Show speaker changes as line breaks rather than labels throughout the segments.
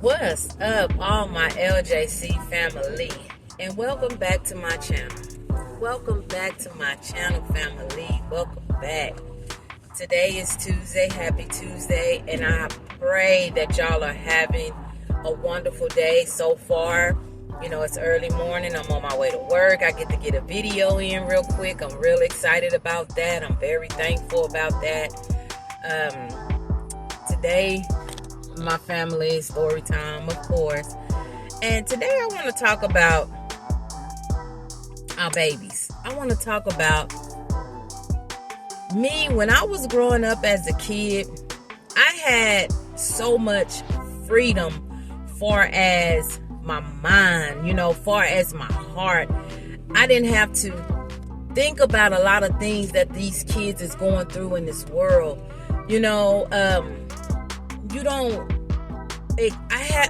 What's up, all my LJC family, and welcome back to my channel. Welcome back to my channel, family. Welcome back. Today is Tuesday. Happy Tuesday, and I pray that y'all are having a wonderful day so far. You know, it's early morning. I'm on my way to work. I get to get a video in real quick. I'm real excited about that. I'm very thankful about that. Today, my family story time, of course. And today I want to talk about our babies. I want to talk about me when I was growing up as a kid. I had so much freedom far as my mind, far as my heart. I didn't have to think about a lot of things that these kids is going through in this world.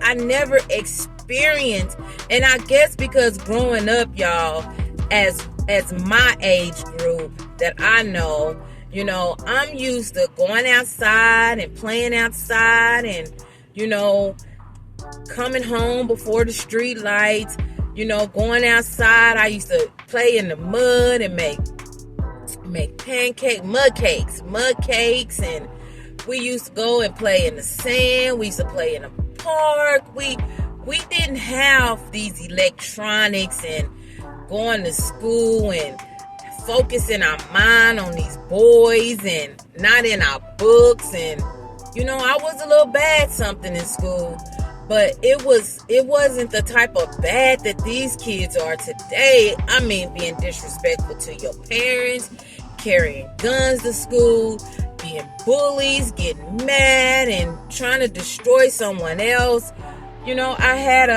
I never experienced, and I guess because growing up, y'all, as my age group that I know, I'm used to going outside and playing outside and, coming home before the street lights, going outside. I used to play in the mud and make mud cakes, and we used to go and play in the sand. We used to play in the park. We didn't have these electronics and going to school and focusing our mind on these boys and not in our books. And I was a little bad something in school, but it wasn't the type of bad that these kids are today. I mean, being disrespectful to your parents, carrying guns to school, being bullies, getting mad, and trying to destroy someone else. I had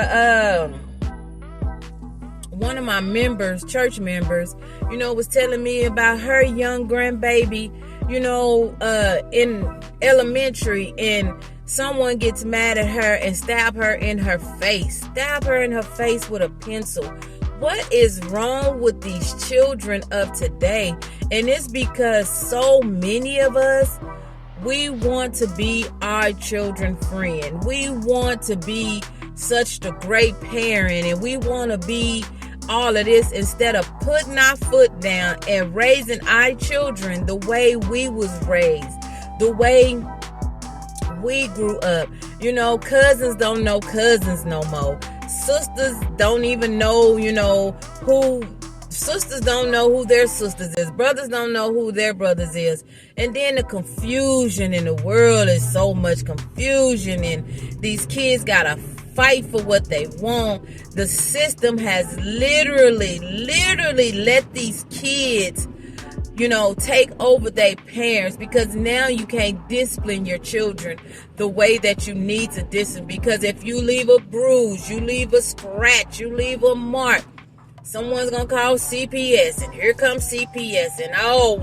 one of my church members, was telling me about her young grandbaby, in elementary, and someone gets mad at her and stab her in her face with a pencil. What is wrong with these children of today? And it's because so many of us, we want to be our children's friend. We want to be such the great parent, and we want to be all of this instead of putting our foot down and raising our children the way we was raised, the way we grew up. Cousins don't know cousins no more. Sisters don't even know, sisters don't know who their sisters is. Brothers don't know who their brothers is. And then the confusion in the world is so much confusion, and these kids gotta fight for what they want. The system has literally let these kids, take over their parents, because now you can't discipline your children the way that you need to discipline. Because if you leave a bruise, you leave a scratch, you leave a mark, someone's gonna call CPS, and here comes CPS. And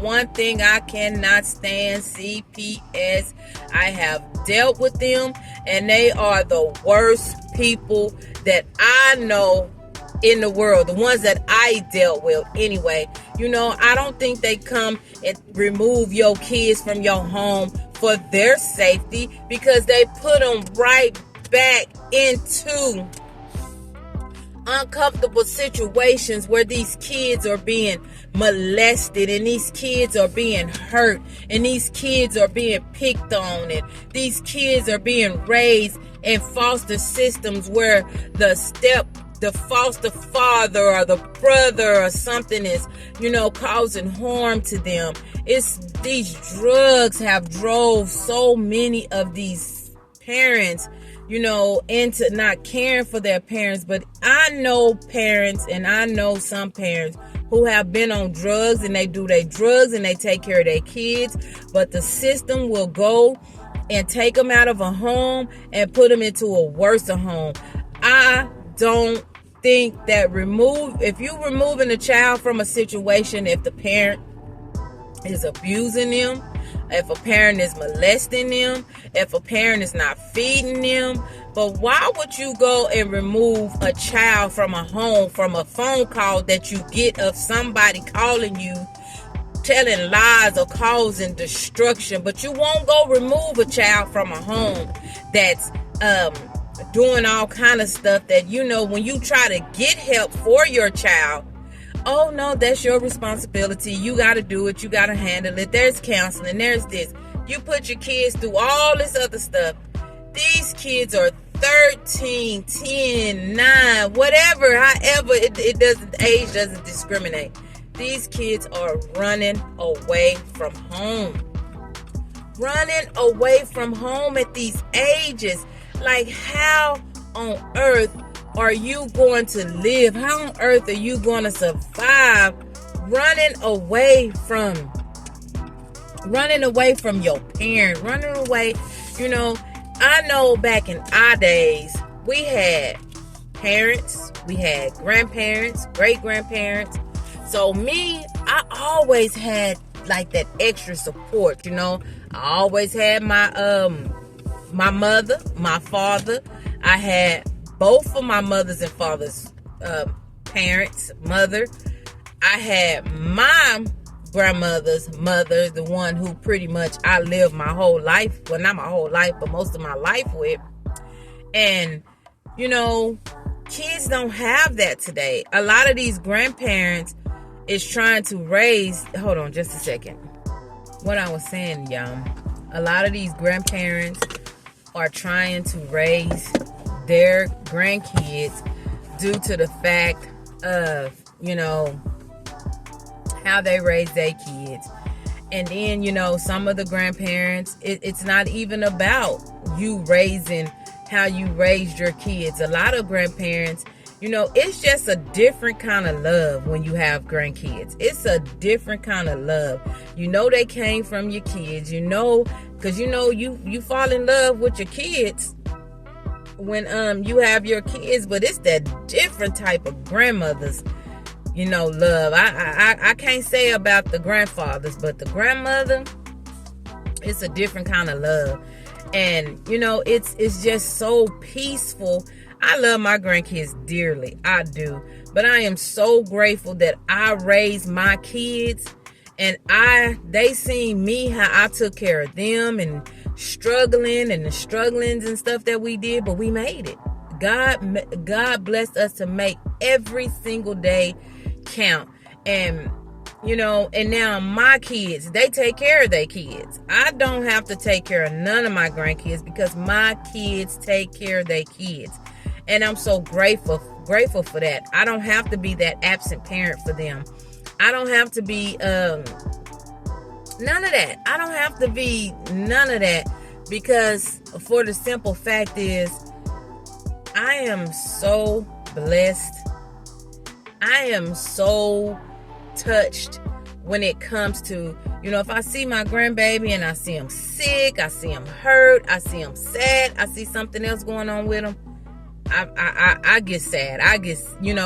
one thing I cannot stand, CPS. I have dealt with them, and they are the worst people that I know in the world, the ones that I dealt with anyway. I don't think they come and remove your kids from your home for their safety, because they put them right back into uncomfortable situations where these kids are being molested, and these kids are being hurt, and these kids are being picked on, and these kids are being raised in foster systems where the foster father or the brother or something is, causing harm to them. It's these drugs have drove so many of these parents, into not caring for their parents. But I know parents, and I know some parents who have been on drugs, and they do their drugs and they take care of their kids, but the system will go and take them out of a home and put them into a worse home. I don't think that if you removing a child from a situation, if the parent is abusing them, if a parent is molesting them, if a parent is not feeding them. But why would you go and remove a child from a home, from a phone call that you get of somebody calling you, telling lies or causing destruction? But you won't go remove a child from a home that's doing all kind of stuff that, when you try to get help for your child, oh no, that's your responsibility. You got to do it. You got to handle it. There's counseling. There's this. You put your kids through all this other stuff. These kids are 13, 10, 9, whatever, however, it doesn't, age doesn't discriminate. These kids are running away from home. Running away from home at these ages. Like, how on earth are you going to live? How on earth are you going to survive running away from your parent, running away? I know back in our days, we had parents, we had grandparents, great-grandparents. So me, I always had like that extra support, I always had my mother, my father. I had both of my mother's and father's parents, mother. I had my grandmother's mother, the one who pretty much I lived my whole life, well, not my whole life, but most of my life with. And, kids don't have that today. A lot of these grandparents is trying to raise, hold on just a second. What I was saying, y'all, a lot of these grandparents are trying to raise their grandkids due to the fact of, how they raise their kids. And then, some of the grandparents, it's not even about you raising how you raised your kids. A lot of grandparents, it's just a different kind of love when you have grandkids. It's a different kind of love. They came from your kids, because you fall in love with your kids when you have your kids, but it's that different type of grandmothers, love. I can't say about the grandfathers, but the grandmother, it's a different kind of love. And it's just so peaceful. I love my grandkids dearly. I do. But I am so grateful that I raised my kids, and they seen me, how I took care of them, and the strugglings and stuff that we did, but we made it. God blessed us to make every single day count. And and now my kids, they take care of their kids. I don't have to take care of none of my grandkids because my kids take care of their kids. And I'm so grateful for that. I don't have to be that absent parent for them. I don't have to be none of that. I don't have to be none of that, because for the simple fact is, I am so blessed. I am so touched when it comes to, if I see my grandbaby and I see him sick, I see him hurt, I see him sad, I see something else going on with him, I get sad. I get,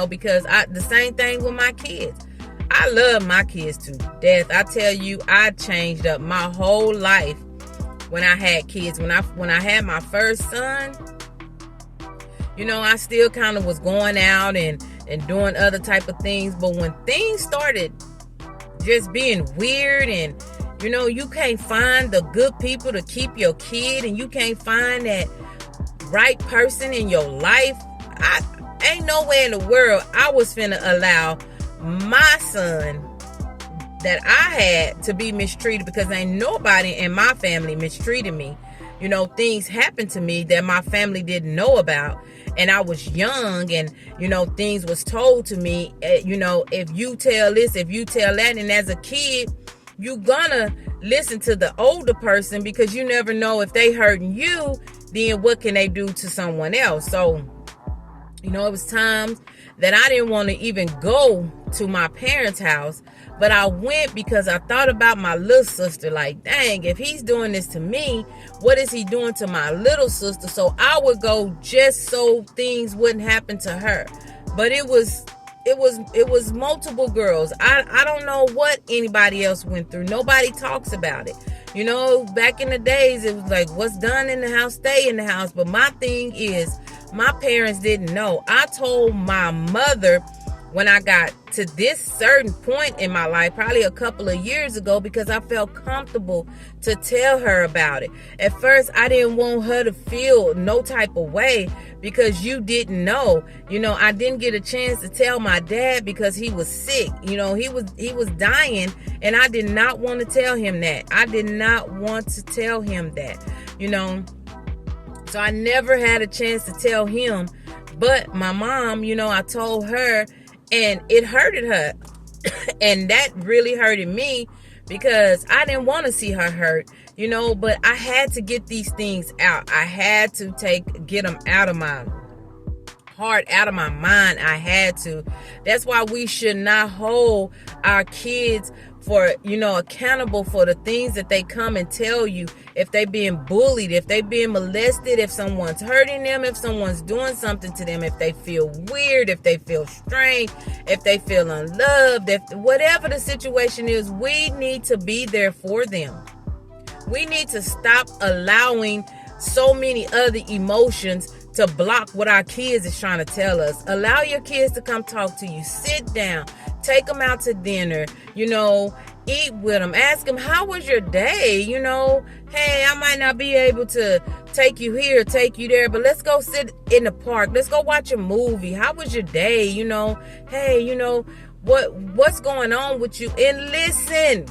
because the same thing with my kids. I love my kids to death. I tell you, I changed up my whole life when I had kids. When I had my first son, I still kind of was going out and doing other type of things. But when things started just being weird, and you can't find the good people to keep your kid, and you can't find that right person in your life, ain't nowhere in the world I was finna allow my son that I had to be mistreated, because ain't nobody in my family mistreated me. Things happened to me that my family didn't know about, and I was young, and things was told to me, if you tell this, if you tell that. And as a kid, you gonna listen to the older person, because you never know if they hurting you, then what can they do to someone else. So it was times that I didn't want to even go to my parents' house, but I went because I thought about my little sister. Like, dang, if he's doing this to me, what is he doing to my little sister? So I would go just so things wouldn't happen to her. But it was multiple girls. I don't know what anybody else went through. Nobody talks about it. Back in the days, it was like, what's done in the house, stay in the house. But my thing is, my parents didn't know. I told my mother when I got to this certain point in my life, probably a couple of years ago, because I felt comfortable to tell her about it. At first, I didn't want her to feel no type of way because you didn't know. I didn't get a chance to tell my dad because he was sick. He was dying, and I did not want to tell him that. I did not want to tell him that, So I never had a chance to tell him. But my mom, I told her, and it hurted her. And that really hurted me because I didn't want to see her hurt, but I had to get these things out. I had to get them out of my heart, out of my mind. I had to. That's why we should not hold our kids for, accountable for the things that they come and tell you. If they being bullied, if they being molested, if someone's hurting them, if someone's doing something to them, if they feel weird, if they feel strange, if they feel unloved, whatever the situation is, we need to be there for them. We need to stop allowing so many other emotions to block what our kids is trying to tell us. Allow your kids to come talk to you. Sit down. Take them out to dinner. Eat with them. Ask them, how was your day? Hey, I might not be able to take you here, take you there, but let's go sit in the park. Let's go watch a movie. How was your day? Hey, what's going on with you? And listen.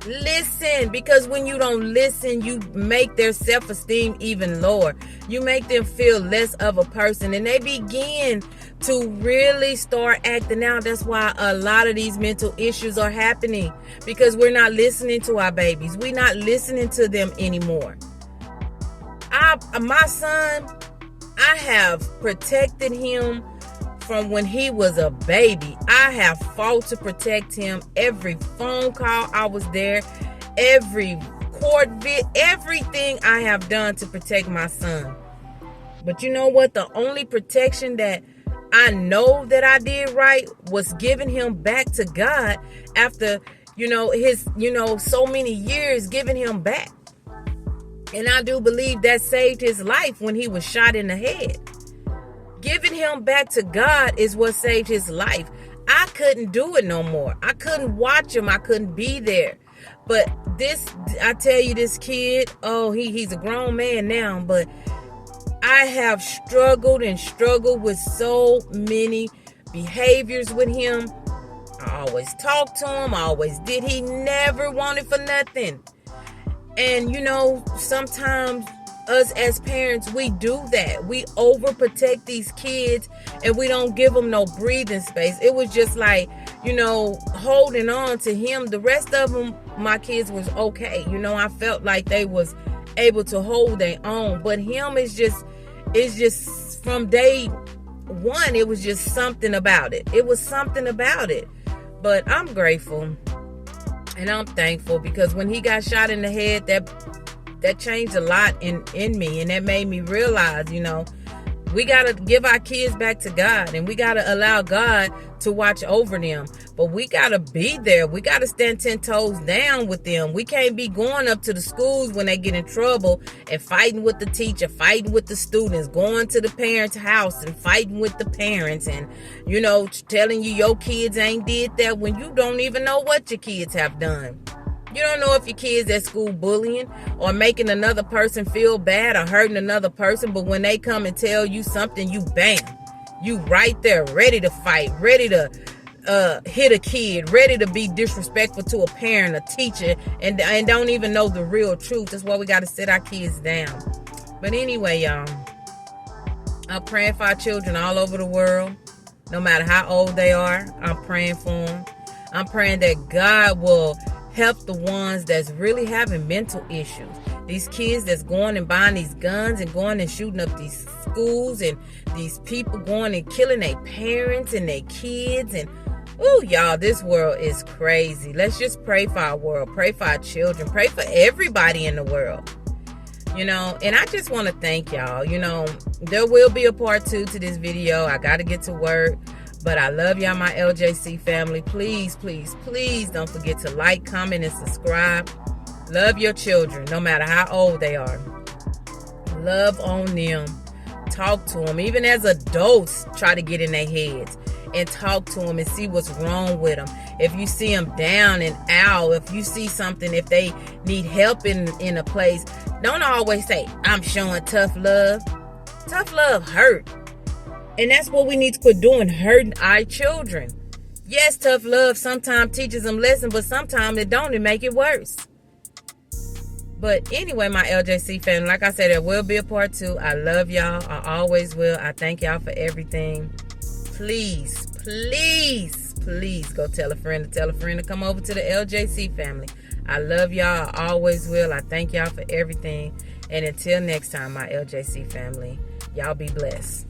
Listen, because when you don't listen, you make their self-esteem even lower. You make them feel less of a person, and they begin to really start acting out. That's why a lot of these mental issues are happening, because we're not listening to our babies. We're not listening to them anymore. My son, I have protected him from when he was a baby. I have fought to protect him. Every phone call, I was there. Every court everything I have done to protect my son. But you know what? The only protection that I know that I did right was giving him back to God after, his, so many years giving him back. And I do believe that saved his life when he was shot in the head. Giving him back to God is what saved his life. I couldn't do it no more. I couldn't watch him. I couldn't be there. But I tell you, this kid, he's a grown man now, but I have struggled with so many behaviors with him. I always talked to him. I always did. He never wanted for nothing. And, sometimes us as parents, we do that. We overprotect these kids and we don't give them no breathing space. It was just like, holding on to him. The rest of them, my kids, was okay. I felt like they was able to hold their own. But him it's just from day one, it was just something about it. It was something about it. But I'm grateful and I'm thankful, because when he got shot in the head, that changed a lot in me, and that made me realize, we got to give our kids back to God, and we got to allow God to watch over them. But we got to be there. We got to stand 10 toes down with them. We can't be going up to the schools when they get in trouble and fighting with the teacher, fighting with the students, going to the parents' house and fighting with the parents, and, telling you your kids ain't did that when you don't even know what your kids have done. You don't know if your kids at school bullying or making another person feel bad or hurting another person, but when they come and tell you something, you bam, you right there, ready to fight, ready to hit a kid, ready to be disrespectful to a parent, a teacher, and don't even know the real truth. That's why we got to sit our kids down. But anyway, y'all, I'm praying for our children all over the world, no matter how old they are. I'm praying for them. I'm praying that God will help the ones that's really having mental issues. These kids that's going and buying these guns and going and shooting up these schools, and these people going and killing their parents and their kids. And y'all, this world is crazy. Let's just pray for our world, pray for our children, pray for everybody in the world. And I just want to thank y'all. There will be a part 2 to this video. I got to get to work. But I love y'all, my LJC family. Please, please, please don't forget to like, comment, and subscribe. Love your children, no matter how old they are. Love on them. Talk to them. Even as adults, try to get in their heads. and talk to them and see what's wrong with them. If you see them down and out, if you see something, if they need help in a place, don't always say, I'm showing tough love. Tough love hurt. And that's what we need to quit doing, hurting our children. Yes, tough love sometimes teaches them lessons, but sometimes it don't. It make it worse. But anyway, my LJC family, like I said, there will be a part 2. I love y'all. I always will. I thank y'all for everything. Please, please, please go tell a friend to come over to the LJC family. I love y'all. I always will. I thank y'all for everything. And until next time, my LJC family, y'all be blessed.